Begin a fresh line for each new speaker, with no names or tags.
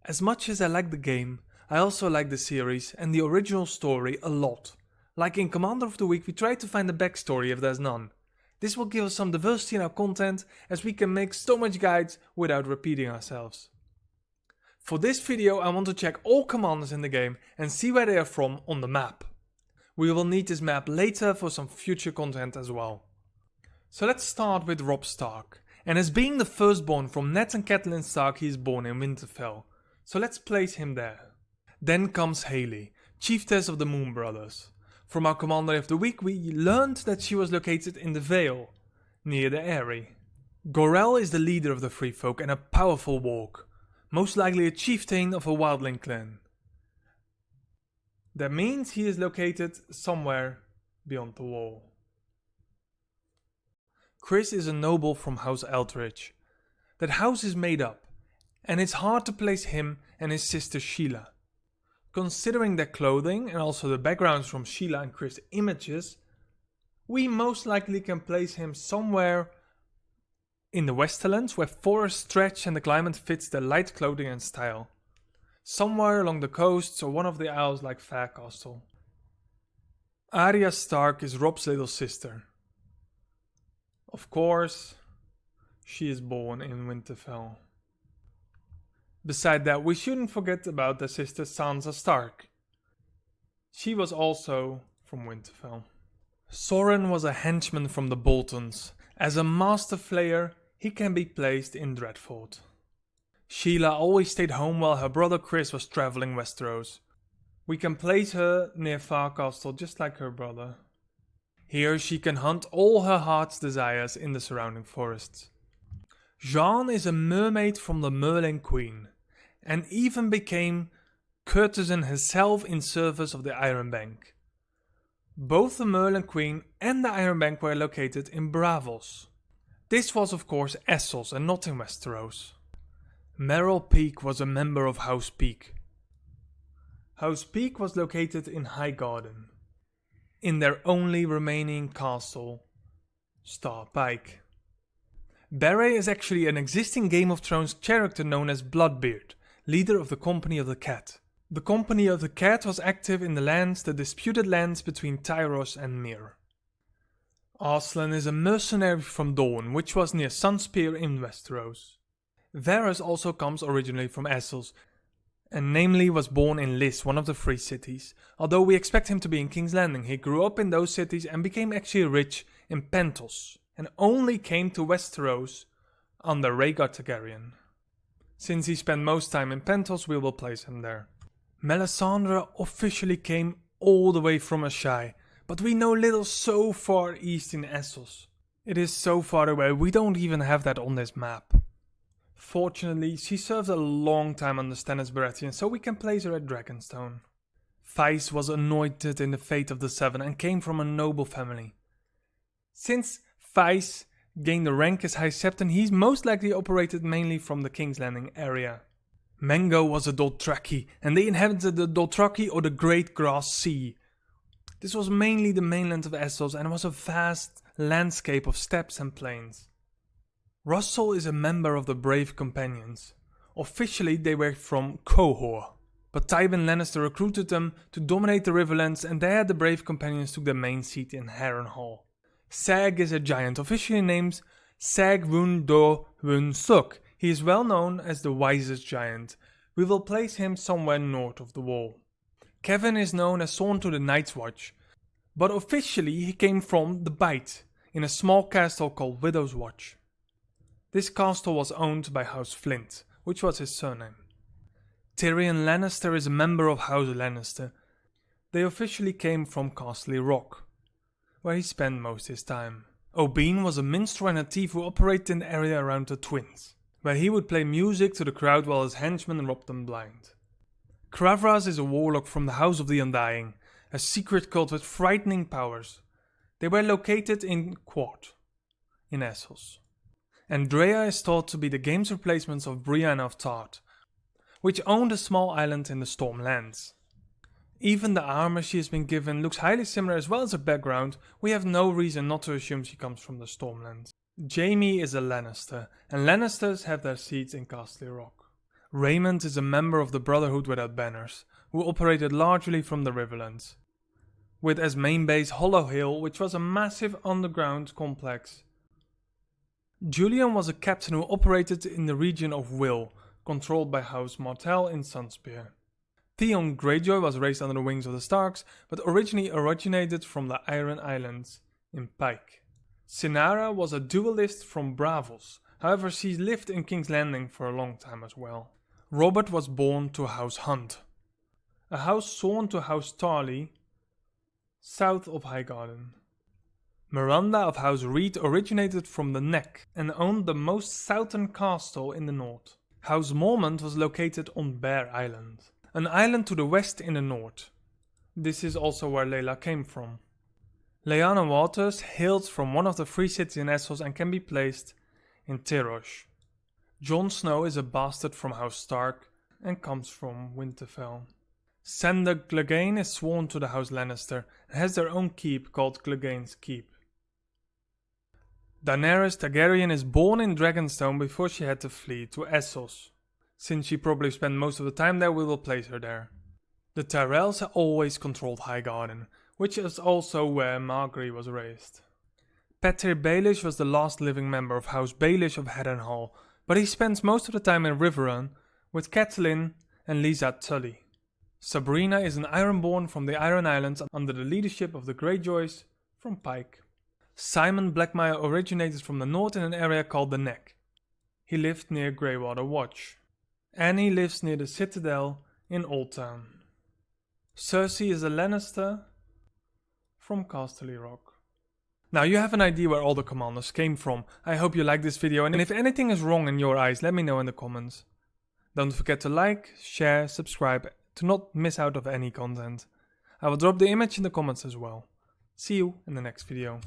As much as I like the game, I also like the series and the original story a lot. Like in Commander of the Week, we try to find a backstory if there's none. This will give us some diversity in our content, as we can make so much guides without repeating ourselves. For this video I want to check all commanders in the game and see where they are from on the map. We will need this map later for some future content as well. So let's start with Robb Stark, and as being the firstborn from Ned and Catelyn Stark, he is born in Winterfell. So let's place him there. Then comes Hayley, chiefess of the Moon Brothers. From our Commander of the Week we learned that she was located in the Vale, near the Eyrie. Gorell is the leader of the Free Folk and a powerful warg, most likely a chieftain of a wildling clan. That means he is located somewhere beyond the wall. Chris is a noble from House Eldridge. That house is made up, and it's hard to place him and his sister Sheila. Considering their clothing and also the backgrounds from Sheila and Chris' images, we most likely can place him somewhere in the Westerlands where forests stretch and the climate fits their light clothing and style. Somewhere along the coasts or one of the isles like Faircastle. Arya Stark is Robb's little sister. Of course, she is born in Winterfell. Beside that, we shouldn't forget about their sister Sansa Stark. She was also from Winterfell. Soren was a henchman from the Boltons. As a master flayer, he can be placed in Dreadfort. Sheila always stayed home while her brother Chris was traveling Westeros. We can place her near Faircastle just like her brother. Here she can hunt all her heart's desires in the surrounding forests. Jean is a mermaid from the Merlin Queen, and even became courtesan herself in service of the Iron Bank. Both the Merlin Queen and the Iron Bank were located in Braavos. This was of course Essos and not in Westeros. Merrill Peak was a member of House Peak. House Peak was located in Highgarden, in their only remaining castle, Star Pike. Barry is actually an existing Game of Thrones character known as Bloodbeard, leader of the Company of the Cat. The Company of the Cat was active in the disputed lands between Tyros and Myr. Arslan is a mercenary from Dawn, which was near Sunspear in Westeros. Varys also comes originally from Essos, and namely was born in Lys, one of the Free Cities. Although we expect him to be in King's Landing, he grew up in those cities and became actually rich in Pentos, and only came to Westeros under Rhaegar Targaryen. Since he spent most time in Pentos, we will place him there. Melisandre officially came all the way from Asshai, but we know little so far east in Essos. It is so far away, we don't even have that on this map. Fortunately, she served a long time under Stannis Baratheon, so we can place her at Dragonstone. Vice was anointed in the Fate of the Seven and came from a noble family. Since Vice gained the rank as High Septon, he's most likely operated mainly from the King's Landing area. Mango was a Dothraki, and they inhabited the Dothraki or the Great Grass Sea. This was mainly the mainland of Essos and was a vast landscape of steppes and plains. Russell is a member of the Brave Companions. Officially they were from Qohor, but Tywin Lannister recruited them to dominate the Riverlands, and there the Brave Companions took their main seat in Harrenhal. Sag is a giant, officially named Sag Wun Do Wun Suk. He is well known as the wisest giant. We will place him somewhere north of the wall. Kevin is known as Sworn to the Night's Watch, but officially he came from the Bight, in a small castle called Widow's Watch. This castle was owned by House Flint, which was his surname. Tyrion Lannister is a member of House Lannister. They officially came from Castle Rock, where he spent most of his time. Oberyn was a minstrel and a thief who operated in the area around the Twins, where he would play music to the crowd while his henchmen robbed them blind. Kravras is a warlock from the House of the Undying, a secret cult with frightening powers. They were located in Quart, in Essos. Andrea is thought to be the game's replacement of Brienne of Tarth, which owned a small island in the Stormlands. Even the armor she has been given looks highly similar, as well as her background. We have no reason not to assume she comes from the Stormlands. Jaime is a Lannister, and Lannisters have their seats in Castle Rock. Raymond is a member of the Brotherhood Without Banners, who operated largely from the Riverlands, with as main base Hollow Hill, which was a massive underground complex. Julian was a captain who operated in the region of Will, controlled by House Martell in Sunspear. Theon Greyjoy was raised under the wings of the Starks, but originally originated from the Iron Islands in Pike. Sinara was a duelist from Bravos, however she lived in King's Landing for a long time as well. Robert was born to House Hunt, a house sworn to House Tarly, south of Highgarden. Miranda of House Reed originated from the Neck and owned the most southern castle in the north. House Mormont was located on Bear Island, an island to the west in the north. This is also where Layla came from. Lyanna Waters hails from one of the free cities in Essos and can be placed in Tyrosh. Jon Snow is a bastard from House Stark and comes from Winterfell. Sandor Clegane is sworn to the House Lannister and has their own keep called Clegane's Keep. Daenerys Targaryen is born in Dragonstone before she had to flee to Essos. Since she probably spent most of the time there, we will place her there. The Tyrells have always controlled Highgarden, which is also where Margaery was raised. Petyr Baelish was the last living member of House Baelish of Harrenhal, but he spends most of the time in Riverrun with Catelyn and Lysa Tully. Sabrina is an Ironborn from the Iron Islands under the leadership of the Greyjoys from Pike. Simon Blackmire originated from the north in an area called the Neck. He lived near Greywater Watch. Annie lives near the Citadel in Old Town. Cersei is a Lannister from Casterly Rock. Now you have an idea where all the commanders came from. I hope you like this video, and if anything is wrong in your eyes, let me know in the comments. Don't forget to like, share, subscribe to not miss out of any content. I will drop the image in the comments as well. See you in the next video.